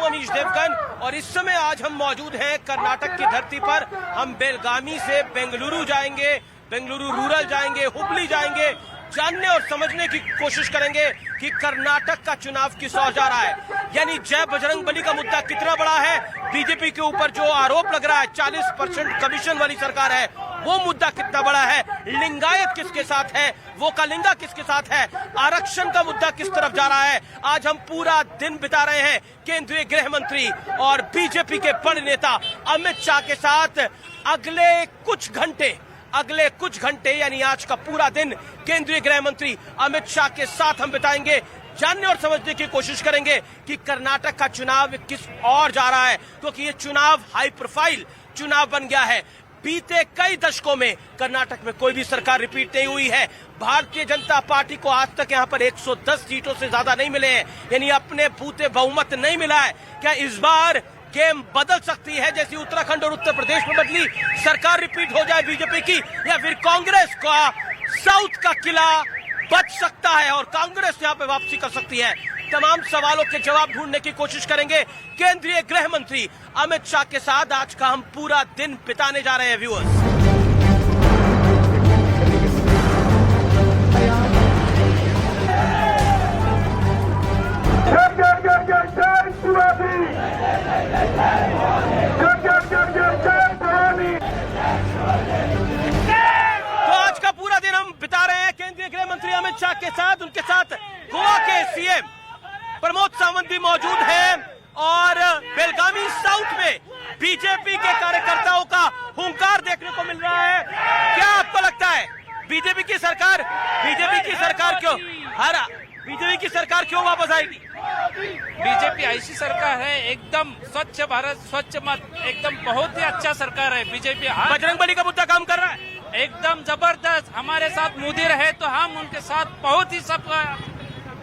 अनीश देवगन और इस समय आज हम मौजूद हैं कर्नाटक की धरती पर। हम बेलगामी से बेंगलुरु जाएंगे, बेंगलुरु रूरल जाएंगे, हुबली जाएंगे, जानने और समझने की कोशिश करेंगे कि कर्नाटक का चुनाव किस ओर जा रहा है। यानी जय बजरंगबली का मुद्दा कितना बड़ा है, बीजेपी के ऊपर जो आरोप लग रहा है 40% कमीशन वाली सरकार है, वो मुद्दा कितना बड़ा है, लिंगायत किसके साथ है, वो कलिंगा किसके साथ है, आरक्षण का मुद्दा किस तरफ जा रहा है। आज हम पूरा दिन बिता रहे हैं केंद्रीय गृह मंत्री और बीजेपी के बड़े नेता अमित शाह के साथ। अगले कुछ घंटे यानी आज का पूरा दिन केंद्रीय गृह मंत्री अमित शाह के साथ हम बिताएंगे। जानने और समझने की कोशिश करेंगे कि कर्नाटक का चुनाव किस ओर जा रहा है, क्योंकि ये चुनाव हाई प्रोफाइल चुनाव बन गया है। बीते कई दशकों में कर्नाटक में कोई भी सरकार रिपीट नहीं हुई है। भारतीय जनता पार्टी को आज तक यहाँ पर 110 सीटों से ज्यादा नहीं मिले हैं, यानी अपने बूते बहुमत नहीं मिला है। क्या इस बार गेम बदल सकती है, जैसी उत्तराखंड और उत्तर प्रदेश में बदली, सरकार रिपीट हो जाए बीजेपी की, या फिर कांग्रेस का साउथ का किला बच सकता है और कांग्रेस यहाँ पे वापसी कर सकती है। तमाम सवालों के जवाब ढूंढने की कोशिश करेंगे केंद्रीय गृह मंत्री अमित शाह के साथ। आज का हम पूरा दिन बिताने जा रहे हैं व्यूअर्स। तो आज का पूरा दिन हम बिता रहे हैं केंद्रीय गृह मंत्री अमित शाह के साथ। उनके साथ गोवा के सीएम प्रमोद सावंत भी मौजूद हैं और बेलगामी साउथ में बीजेपी के कार्यकर्ताओं का हुंकार देखने को मिल रहा है। क्या आपको लगता है बीजेपी की सरकार क्यों वापस आएगी? बीजेपी ऐसी सरकार है, एकदम स्वच्छ भारत स्वच्छ मत, एकदम बहुत ही अच्छा सरकार है बीजेपी। बजरंगबली का मुद्दा काम कर रहा है एकदम जबरदस्त। हमारे साथ मोदी रहे तो हम उनके साथ बहुत ही सब।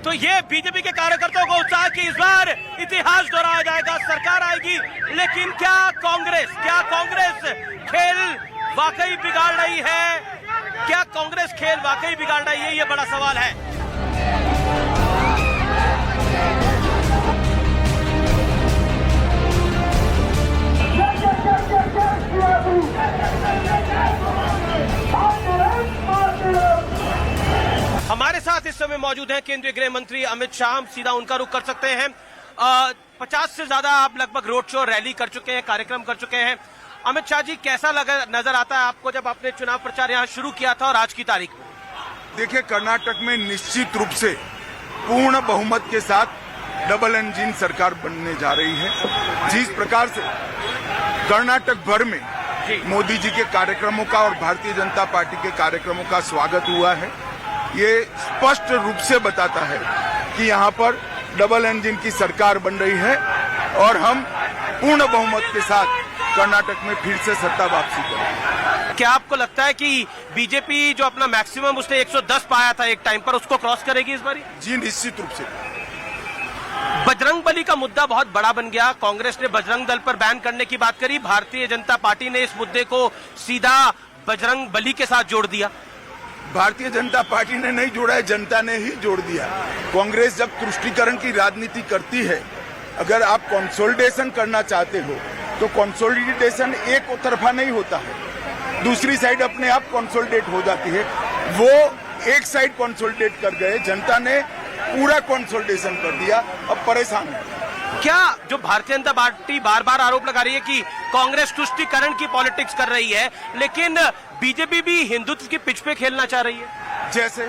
तो ये बीजेपी के कार्यकर्ताओं को उत्साह कि इस बार इतिहास दोहराया जाएगा, सरकार आएगी। लेकिन क्या कांग्रेस खेल वाकई बिगाड़ रही है? क्या कांग्रेस खेल वाकई बिगाड़ रही है? ये बड़ा सवाल है। हमारे साथ इस समय मौजूद हैं केंद्रीय गृह मंत्री अमित शाह। हम सीधा उनका रुख कर सकते हैं। 50 से ज्यादा आप लगभग रोड शो रैली कर चुके हैं, कार्यक्रम कर चुके हैं। अमित शाह जी, कैसा नजर आता है आपको जब आपने चुनाव प्रचार यहाँ शुरू किया था और आज की तारीख में? देखिए, कर्नाटक में निश्चित रूप से पूर्ण बहुमत के साथ डबल इंजन सरकार बनने जा रही है। जिस प्रकार से कर्नाटक भर में मोदी जी के कार्यक्रमों का और भारतीय जनता पार्टी के कार्यक्रमों का स्वागत हुआ है, ये स्पष्ट रूप से बताता है कि यहाँ पर डबल इंजन की सरकार बन रही है और हम पूर्ण बहुमत के साथ कर्नाटक में फिर से सत्ता वापसी करेंगे। क्या आपको लगता है कि बीजेपी जो अपना मैक्सिमम उसने 110 पाया था एक टाइम पर, उसको क्रॉस करेगी इस बारी? जी, निश्चित रूप से। बजरंगबली का मुद्दा बहुत बड़ा बन गया। कांग्रेस ने बजरंग दल पर बैन करने की बात करी, भारतीय जनता पार्टी ने इस मुद्दे को सीधा बजरंगबली के साथ जोड़ दिया। भारतीय जनता पार्टी ने नहीं जोड़ा है, जनता ने ही जोड़ दिया। कांग्रेस जब तुष्टीकरण की राजनीति करती है, अगर आप कंसोलिडेशन करना चाहते हो तो कंसोलिडेशन एक तरफा नहीं होता है, दूसरी साइड अपने आप कंसोलिडेट हो जाती है। वो एक साइड कंसोलिडेट कर गए, जनता ने पूरा कंसोलिडेशन कर दिया, अब परेशान है। क्या जो भारतीय जनता पार्टी बार बार आरोप लगा रही है कि कांग्रेस तुष्टीकरण की पॉलिटिक्स कर रही है, लेकिन बीजेपी भी हिंदुत्व की पिच पे खेलना चाह रही है? जैसे,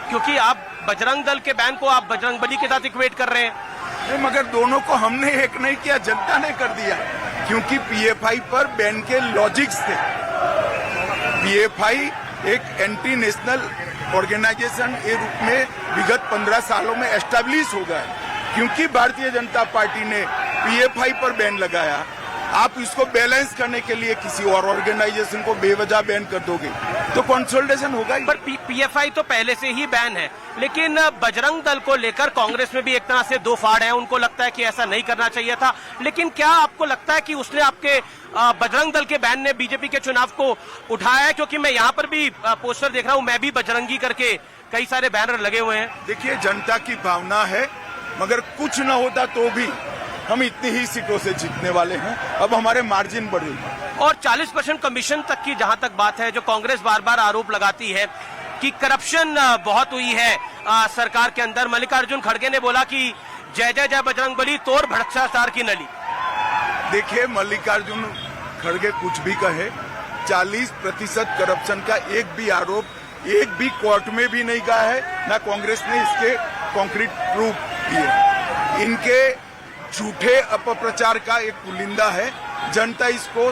क्योंकि आप बजरंग दल के बैन को आप बजरंगबली के साथ इक्वेट कर रहे हैं। मगर दोनों को हमने एक नहीं किया, जनता ने कर दिया, क्योंकि पीएफआई पर बैन के लॉजिक्स थे। पीएफआई एक एंटी नेशनल ऑर्गेनाइजेशन के रूप में विगत 15 सालों में एस्टैब्लिश हो गया। क्योंकि भारतीय जनता पार्टी ने पीएफआई पर बैन लगाया, आप इसको बैलेंस करने के लिए किसी और ऑर्गेनाइजेशन को बेवजह बैन कर दोगे तो कंसोलिडेशन होगा ही। पर पीएफआई तो पहले से ही बैन है, लेकिन बजरंग दल को लेकर कांग्रेस में भी एक तरह से दो फाड़ है। उनको लगता है कि ऐसा नहीं करना चाहिए था, लेकिन क्या आपको लगता है कि उसने आपके बजरंग दल के बैन ने बीजेपी के चुनाव को उठाया है? क्योंकि मैं यहाँ पर भी पोस्टर देख रहा हूँ, मैं भी बजरंगी करके कई सारे बैनर लगे हुए हैं। देखिए, जनता की भावना है, मगर कुछ न होता तो भी हम इतनी ही सीटों से जीतने वाले हैं। अब हमारे मार्जिन बढ़ेगी। और 40% कमीशन तक की जहां तक बात है, जो कांग्रेस बार बार आरोप लगाती है कि करप्शन बहुत हुई है सरकार के अंदर। मल्लिकार्जुन खड़गे ने बोला कि जय जय जय बजरंगबली, तोड़ भ्रष्टाचार की नली। देखिए, मल्लिकार्जुन खड़गे कुछ भी कहे, 40% करप्शन का एक भी आरोप एक भी कोर्ट में भी नहीं कहा है, ना कांग्रेस ने इसके कॉन्क्रीट प्रूफ दिए। इनके झूठे अपप्रचार का एक पुलिंदा है, जनता इसको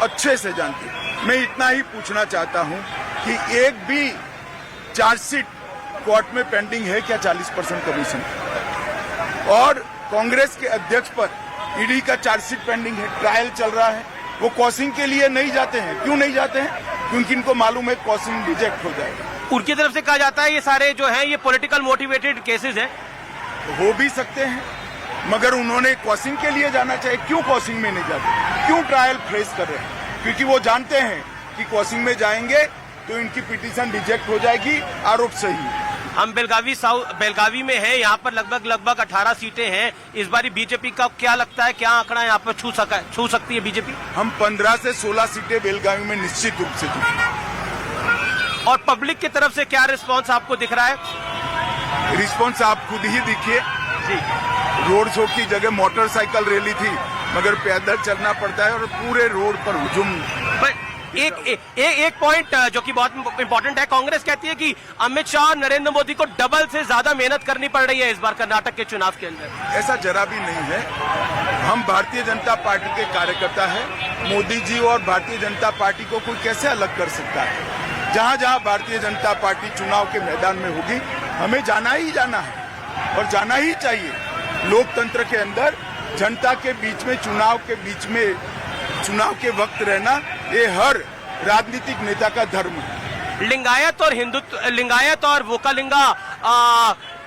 अच्छे से जानती है। मैं इतना ही पूछना चाहता हूं कि एक भी चार्जशीट कोर्ट में पेंडिंग है क्या 40% कमीशन? और कांग्रेस के अध्यक्ष पर ईडी का चार्जशीट पेंडिंग है, ट्रायल चल रहा है। वो कॉसिंग के लिए नहीं जाते हैं। क्यों नहीं जाते हैं? क्योंकि इनको मालूम है कॉसिंग रिजेक्ट हो जाएगा। उनकी तरफ से कहा जाता है ये सारे जो हैं ये पॉलिटिकल मोटिवेटेड केसेस हैं। हो भी सकते हैं, मगर उन्होंने कॉसिंग के लिए जाना चाहिए। क्यों कॉसिंग में नहीं जाते? क्यों ट्रायल फेस कर रहे हैं? क्योंकि वो जानते हैं कि कॉसिंग में जाएंगे तो इनकी पिटीशन रिजेक्ट हो जाएगी, आरोप सही। हम बेलगावी में हैं, यहाँ पर लगभग 18 सीटें हैं। इस बारी बीजेपी का क्या लगता है, क्या आंकड़ा यहाँ पर छू सकती है बीजेपी? हम 15 से 16 सीटें बेलगावी में निश्चित रूप से जीतेंगे। और पब्लिक की तरफ से क्या रिस्पांस आपको दिख रहा है? रिस्पांस आप खुद ही देखिए। रोड शो की जगह मोटरसाइकिल रैली थी, मगर पैदल चलना पड़ता है और पूरे रोड पर हुजूम। एक पॉइंट जो कि बहुत इंपॉर्टेंट है, कांग्रेस कहती है कि अमित शाह और नरेंद्र मोदी को डबल से ज्यादा मेहनत करनी पड़ रही है इस बार कर्नाटक के चुनाव के अंदर। ऐसा जरा भी नहीं है। हम भारतीय जनता पार्टी के कार्यकर्ता हैं। मोदी जी और भारतीय जनता पार्टी को कोई कैसे अलग कर सकता है? जहां जहां भारतीय जनता पार्टी चुनाव के मैदान में होगी, हमें जाना ही जाना है और जाना ही चाहिए। लोकतंत्र के अंदर जनता के बीच में, चुनाव के वक्त रहना, ये हर राजनीतिक नेता का धर्म है। लिंगायत और वोकालिंगा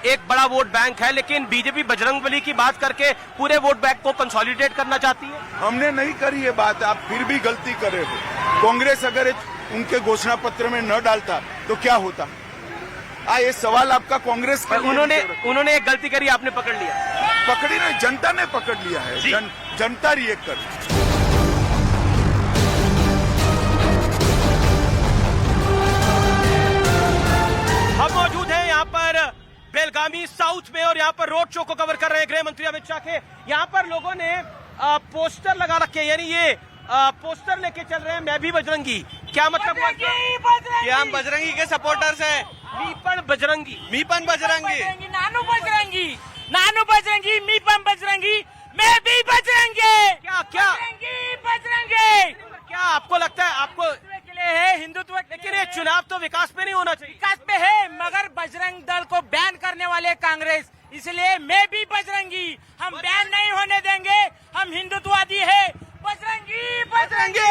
एक बड़ा वोट बैंक है, लेकिन बीजेपी बजरंगबली की बात करके पूरे वोट बैंक को कंसोलिडेट करना चाहती है। हमने नहीं करी ये बात, आप फिर भी गलती करे हो। कांग्रेस अगर उनके घोषणा पत्र में न डालता तो क्या होता? ये सवाल आपका कांग्रेस का। उन्होंने एक गलती करी, आपने पकड़ लिया। पकड़ी नहीं, जनता ने पकड़ लिया है। जनता रिएक्ट कर। हम मौजूद हैं यहाँ पर बेलगामी साउथ में और यहाँ पर रोड शो को कवर कर रहे हैं गृह मंत्री अमित शाह के। यहाँ पर लोगों ने पोस्टर लगा रखे हैं, यानी ये पोस्टर लेके चल रहे हैं, मैं भी बजरंगी। क्या मतलब? कि हम बजरंगी के सपोर्टर्स हैं। मीपन बजरंगी, मीपन बजरंगी, नानू बजरंगी, नानू बजरंगी, मीपन बजरंगी, मैं भी बजरंगी। क्या बजरंगी। क्या आपको लगता है? आपको है हिंदुत्व, लेकिन ये चुनाव तो विकास पे नहीं होना चाहिए। विकास पे है, मगर बजरंग दल को बैन करने वाले कांग्रेस, इसलिए मैं भी बजरंगी। हम बैन नहीं होने देंगे, हम हिंदुत्ववादी है। बजरंगी बजरंगी।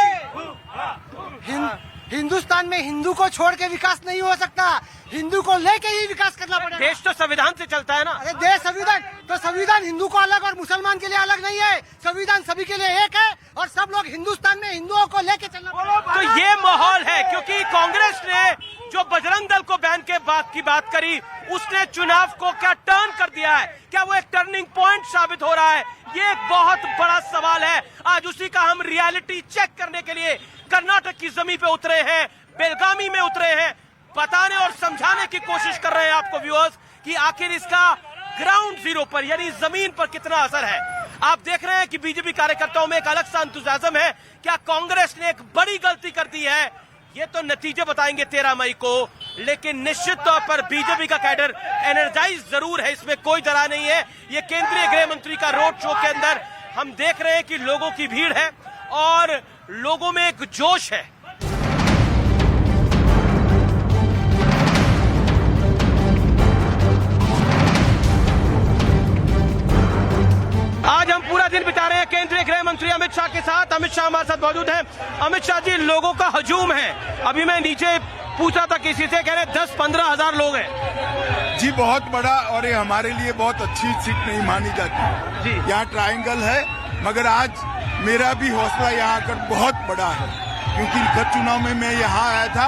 हिंदुस्तान में हिंदू को छोड़ के विकास नहीं हो सकता, हिंदू को लेके ही विकास करना पड़ेगा। देश तो संविधान से चलता है ना। अरे देश संविधान तो संविधान हिंदू को अलग और मुसलमान के लिए अलग नहीं है। संविधान सभी के लिए एक है और सब लोग हिंदुस्तान में हिंदुओं को लेके चलना पड़ेगा। तो ये माहौल है, क्योंकि कांग्रेस ने जो बजरंग दल को बैन के बाद की बात करी, उसने चुनाव को क्या टर्न कर दिया है? क्या वो एक टर्निंग पॉइंट साबित हो रहा है? ये एक बहुत बड़ा सवाल है। आज उसी का हम रियलिटी चेक करने के लिए कर्नाटक की जमीन पे उतरे हैं, बेलगामी में उतरे हैं, बताने और समझाने की कोशिश कर रहे हैं आपको व्यूअर्स कि आखिर इसका ग्राउंड जीरो पर यानी जमीन पर कितना असर है। आप देख रहे हैं कि बीजेपी कार्यकर्ताओं में एक अलग सा एंथुसियाज्म है। क्या कांग्रेस ने एक बड़ी गलती कर दी है? ये तो नतीजे बताएंगे 13 मई को, लेकिन निश्चित तौर पर बीजेपी का कैडर एनर्जाइज जरूर है, इसमें कोई दरार नहीं है। ये केंद्रीय गृह मंत्री का रोड शो के अंदर हम देख रहे हैं कि लोगों की भीड़ है और लोगों में एक जोश है। आज हम पूरा दिन बिता रहे हैं केंद्रीय गृह मंत्री अमित शाह के साथ। अमित शाह हमारे साथ मौजूद हैं। अमित शाह जी, लोगों का हजूम है। अभी मैं नीचे पूछा था किसी से, कह रहे 10-15 हजार लोग हैं जी। बहुत बड़ा, और ये हमारे लिए बहुत अच्छी सीट नहीं मानी जाती जी। यहाँ ट्रायंगल है, मगर आज मेरा भी हौसला यहाँ आकर बहुत बड़ा है, क्योंकि गत चुनाव में मैं यहाँ आया था,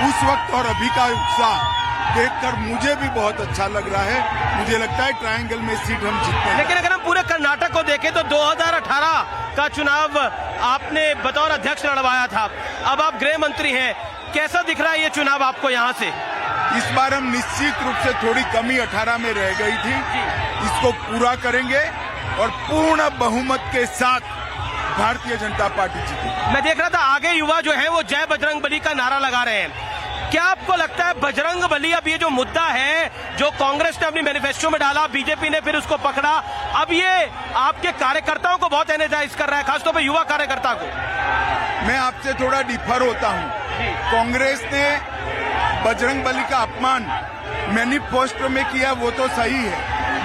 उस वक्त और अभी का उत्साह देखकर मुझे भी बहुत अच्छा लग रहा है। मुझे लगता है ट्रायंगल में सीट हम जीतते हैं। लेकिन अगर हम पूरे कर्नाटक को देखें तो 2018 का चुनाव आपने बतौर अध्यक्ष लड़वाया था, अब आप गृह मंत्री हैं, कैसा दिख रहा है ये चुनाव आपको यहाँ से? इस बार हम निश्चित रूप से थोड़ी कमी 18 में रह गई थी, इसको पूरा करेंगे और पूर्ण बहुमत के साथ भारतीय जनता पार्टी जीतेगी। मैं देख रहा था आगे युवा जो है वो जय बजरंग बली का नारा लगा रहे हैं। क्या आपको लगता है बजरंग बली, अब ये जो मुद्दा है जो कांग्रेस ने अपनी मैनिफेस्टो में डाला, बीजेपी ने फिर उसको पकड़ा, अब ये आपके कार्यकर्ताओं को बहुत एनर्जाइज कर रहा है, खासतौर पर युवा कार्यकर्ता को? मैं आपसे थोड़ा डिफर होता हूँ। कांग्रेस ने बजरंग बली का अपमान मैनिफेस्टो में किया वो तो सही है,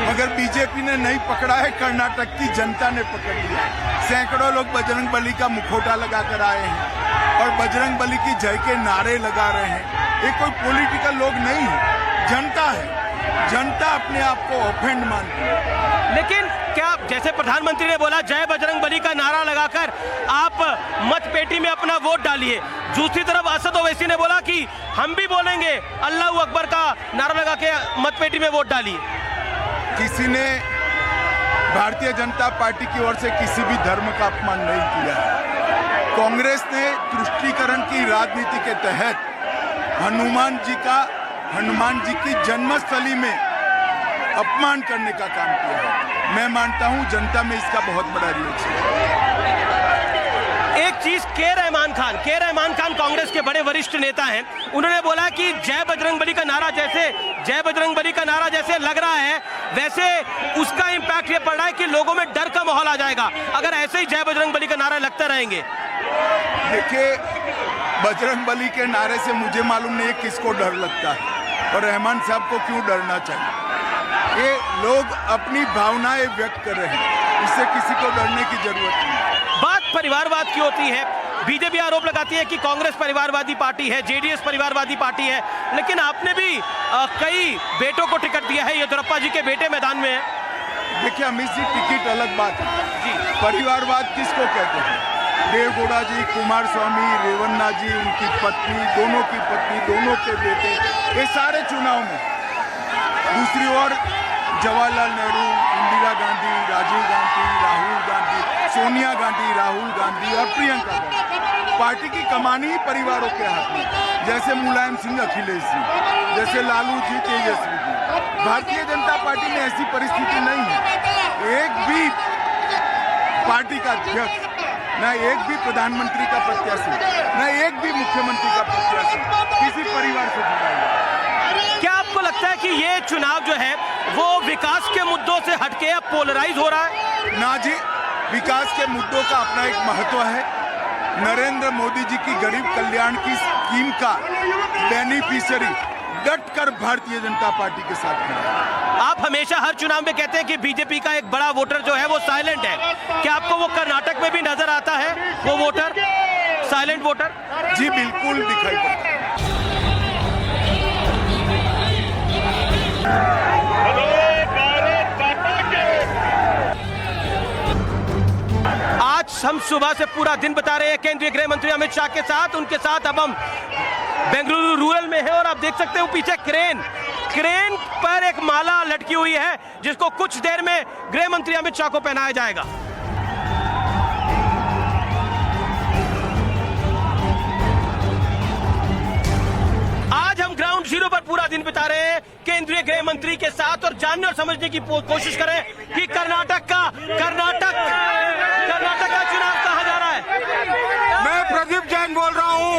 मगर बीजेपी ने नहीं पकड़ा है, कर्नाटक की जनता ने पकड़ लिया। सैकड़ों लोग बजरंग बली का मुखौटा लगाकर आए हैं और बजरंग बली की जय के नारे लगा रहे हैं। ये कोई पॉलिटिकल लोग नहीं है, जनता है। जनता अपने आप को ऑफेंड मानती है। लेकिन क्या जैसे प्रधानमंत्री ने बोला जय बजरंग बली का नारा लगाकर आप मतपेटी में अपना वोट डालिए, दूसरी तरफ असद ओवैसी ने बोला कि हम भी बोलेंगे अल्लाह अकबर का नारा लगा के मतपेटी में वोट डालिए। किसी ने भारतीय जनता पार्टी की ओर से किसी भी धर्म का अपमान नहीं किया है। कांग्रेस ने तुष्टीकरण की राजनीति के तहत हनुमान जी की जन्मस्थली में अपमान करने का काम किया है। मैं मानता हूं जनता में इसका बहुत बड़ा रिएक्शन है। एक चीज के रहमान खान कांग्रेस के बड़े वरिष्ठ नेता हैं, उन्होंने बोला कि जय बजरंग बली का नारा जैसे लग रहा है वैसे उसका इंपैक्ट ये पड़ रहा है कि लोगों में डर का माहौल आ जाएगा अगर ऐसे ही जय बजरंग बली का नारा लगते रहेंगे। देखिए, बजरंग बली के नारे से मुझे मालूम नहीं है किसको डर लगता है और रहमान साहब को क्यों डरना चाहिए। ये लोग अपनी भावनाएं व्यक्त कर रहे हैं, इससे किसी को डरने की जरूरत नहीं। बात परिवारवाद की होती है, बीजेपी आरोप लगाती है कि कांग्रेस परिवारवादी पार्टी है, जेडीएस परिवारवादी पार्टी है, लेकिन आपने भी कई बेटों को टिकट दिया है, येदियुरप्पा जी के बेटे मैदान में है। देखिए, अमित जी, टिकट अलग बात है, परिवारवाद किसको कहते हैं? देवगौड़ा जी, कुमार स्वामी, रेवन्ना जी, उनकी पत्नी, दोनों की पत्नी, दोनों के बेटे, ये सारे चुनाव में। दूसरी ओर जवाहरलाल नेहरू, इंदिरा गांधी, राजीव गांधी, राहुल गांधी, सोनिया गांधी, राहुल गांधी और प्रियंका गांधी। पार्टी की कमानी ही परिवारों के हाथ में, जैसे मुलायम सिंह, अखिलेश जी, जैसे लालू जी, तेजस्वी जी। भारतीय जनता पार्टी में ऐसी परिस्थिति नहीं है। एक भी पार्टी का अध्यक्ष, न एक भी प्रधानमंत्री का प्रत्याशी, न एक भी मुख्यमंत्री का प्रत्याशी किसी परिवार से जुड़ा है। क्या आपको लगता है कि ये चुनाव जो है वो विकास के मुद्दों से हटके अब पोलराइज हो रहा है? ना जी, विकास के मुद्दों का अपना एक महत्व है। नरेंद्र मोदी जी की गरीब कल्याण की स्कीम का बेनिफिशियरी डटकर भारतीय जनता पार्टी के साथ खड़ा है। आप हमेशा हर चुनाव में कहते हैं कि बीजेपी का एक बड़ा वोटर जो है वो साइलेंट है, क्या आपको वो कर्नाटक में भी नजर आता है, वो वोटर, साइलेंट वोटर? जी बिल्कुल दिखाई पड़ता है। आज हम सुबह से पूरा दिन बता रहे हैं केंद्रीय गृह मंत्री अमित शाह के साथ, उनके साथ अब हम बेंगलुरु रूरल में है और आप देख सकते हो पीछे क्रेन पर एक माला लटकी हुई है जिसको कुछ देर में गृह मंत्री अमित शाह को पहनाया जाएगा। आज हम ग्राउंड जीरो पर पूरा दिन बिता रहे हैं केंद्रीय गृह मंत्री के साथ और जानने और समझने की कोशिश करें कि कर्नाटक का चुनाव कहां जा रहा है। मैं प्रदीप जैन बोल रहा हूं।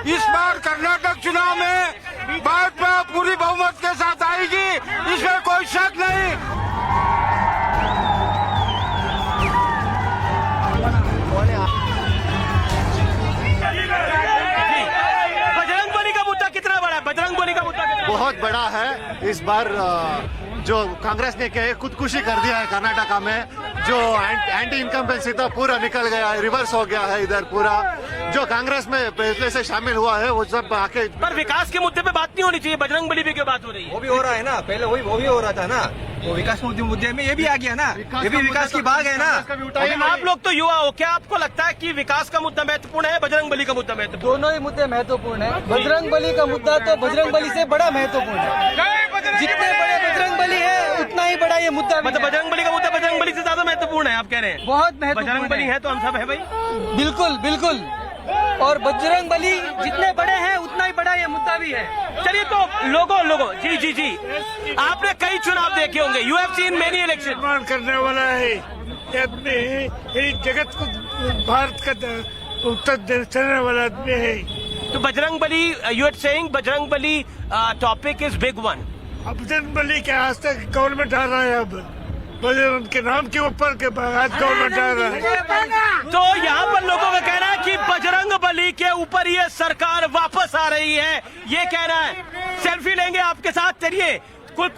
इस बार कर्नाटक चुनाव में भाजपा पूरी बहुमत के साथ आएगी, इसमें कोई शक नहीं। बजरंग बली का मुद्दा कितना बड़ा है? बजरंग बली का मुद्दा बहुत बड़ा है। इस बार जो कांग्रेस ने खुदकुशी कर दिया है कर्नाटका में, जो एंटी इनकम्बेंसी था पूरा निकल गया है, रिवर्स हो गया है इधर पूरा। जो कांग्रेस में पहले से शामिल हुआ है वो सब आके। पर विकास के मुद्दे पे बात नहीं होनी चाहिए, बजरंग बली पे क्यों बात हो रही है? वो भी हो रहा है ना, पहले वो भी हो रहा था ना, वो विकास मुद्दे में ये भी आ गया ना, ये भी विकास की बात है ना। लेकिन आप लोग तो युवा हो, क्या आपको लगता है कि विकास का मुद्दा महत्वपूर्ण है, बजरंग बली का मुद्दा महत्वपूर्ण? दोनों ही मुद्दे महत्वपूर्ण है। बजरंग बली का मुद्दा तो बजरंग बली से बड़ा महत्वपूर्ण है। जितने बड़े बजरंग बली है उतना ही बड़ा ये मुद्दा। मतलब बजरंग बली का मुद्दा बजरंग बली से ज्यादा महत्वपूर्ण है, आप कह रहे हैं? बहुत महत्वपूर्ण। बजरंग बली है तो हम सब है भाई। बिल्कुल बिल्कुल, और बजरंग बली जितने बड़े हैं उतना ही बड़ा ये मुद्दा भी है। चलिए तो लोगों जी आपने कई चुनाव देखे होंगे, you have seen many election. निर्माण करने वाला है ये अपने जगत को, भारत का उत्तर चलने वाला आदमी है। तो Bajrang Bali, you are saying Bajrang Bali topic is big one. अब बजरंग बली के आज तक गवर्नमेंट आ रहा है, अब बजरंग के नाम के ऊपर के आज गवर्नमेंट आ रहा है। तो यहाँ पर लोगों का कहना है कि बजरंग बली के ऊपर ये सरकार वापस आ रही है, ये कहना है। सेल्फी लेंगे आपके साथ, चलिए।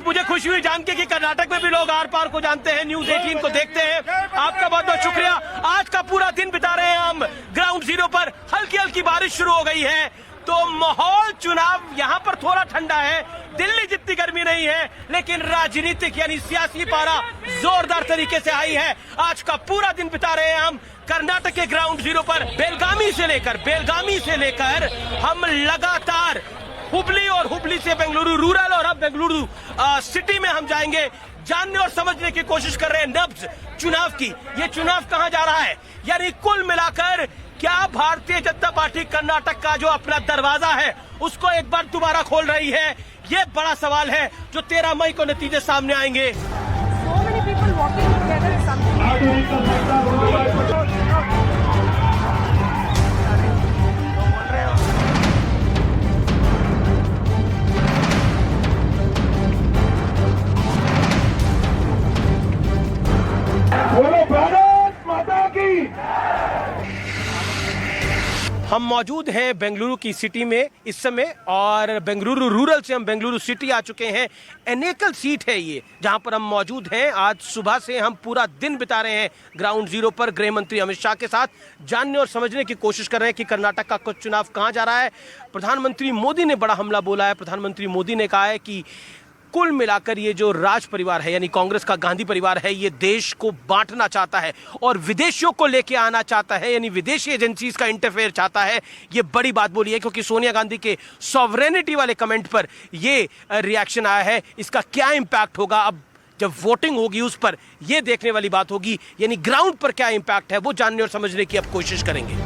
मुझे खुशी हुई जान के कि कर्नाटक में भी लोग आर पार को जानते हैं, न्यूज 18 को देखते हैं। आपका बहुत बहुत शुक्रिया। आज का पूरा दिन बिता रहे हैं हम ग्राउंड जीरो पर। हल्की हल्की बारिश शुरू हो गई है, तो माहौल चुनाव यहाँ पर थोड़ा ठंडा है। दिल्ली जितनी गर्मी नहीं है, लेकिन राजनीतिक यानी सियासी पारा जोरदार तरीके से आई है। आज का पूरा दिन बिता रहे हैं हम कर्नाटक के ग्राउंड जीरो पर। बेलगामी से लेकर हम लगातार हुबली और हुबली से बेंगलुरु रूरल और अब बेंगलुरु सिटी में हम जाएंगे। जानने और समझने की कोशिश कर रहे हैं नब्ज चुनाव की। ये चुनाव कहां जा रहा है, यानी कुल मिलाकर क्या भारतीय जनता पार्टी कर्नाटक का जो अपना दरवाजा है उसको एक बार दोबारा खोल रही है? ये बड़ा सवाल है जो 13 मई को नतीजे सामने आएंगे। हम मौजूद हैं बेंगलुरु की सिटी में इस समय, और बेंगलुरु रूरल से हम बेंगलुरु सिटी आ चुके हैं। एनेकल सीट है ये जहां पर हम मौजूद हैं। आज सुबह से हम पूरा दिन बिता रहे हैं ग्राउंड जीरो पर गृह मंत्री अमित शाह के साथ। जानने और समझने की कोशिश कर रहे हैं कि कर्नाटक का कुछ चुनाव कहां जा रहा है। प्रधानमंत्री मोदी ने बड़ा हमला बोला है। प्रधानमंत्री मोदी ने कहा है कि कुल मिलाकर ये जो राज परिवार है यानी कांग्रेस का गांधी परिवार है, ये देश को बांटना चाहता है और विदेशियों को लेके आना चाहता है, यानी विदेशी एजेंसीज का इंटरफेयर चाहता है। ये बड़ी बात बोली है क्योंकि सोनिया गांधी के सॉवरेनिटी वाले कमेंट पर ये रिएक्शन आया है। इसका क्या इंपैक्ट होगा अब जब वोटिंग होगी उस पर, यह देखने वाली बात होगी। यानी ग्राउंड पर क्या इंपैक्ट है वो जानने और समझने की अब कोशिश करेंगे।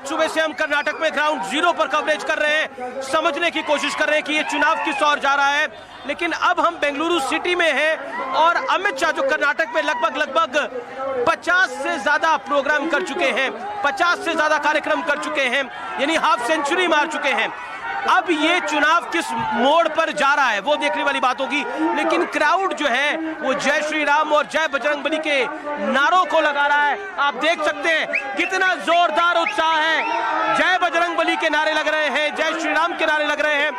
सुबह से हम कर्नाटक में ग्राउंड जीरो पर कवरेज कर रहे हैं, समझने की कोशिश कर रहे हैं कि ये चुनाव किस ओर जा रहा है। लेकिन अब हम बेंगलुरु सिटी में हैं और अमित शाह जो कर्नाटक में लगभग 50 से ज्यादा प्रोग्राम कर चुके हैं, 50 से ज्यादा कार्यक्रम कर चुके हैं, यानी हाफ सेंचुरी मार चुके हैं। अब ये चुनाव किस मोड़ पर जा रहा है वो देखने वाली बात होगी। लेकिन क्राउड जो है वो जय श्री राम और जय बजरंग बली के नारों को लगा रहा है। आप देख सकते हैं कितना जोरदार उत्साह है। जय बजरंग बली के नारे लग रहे हैं, जय श्री राम के नारे लग रहे हैं।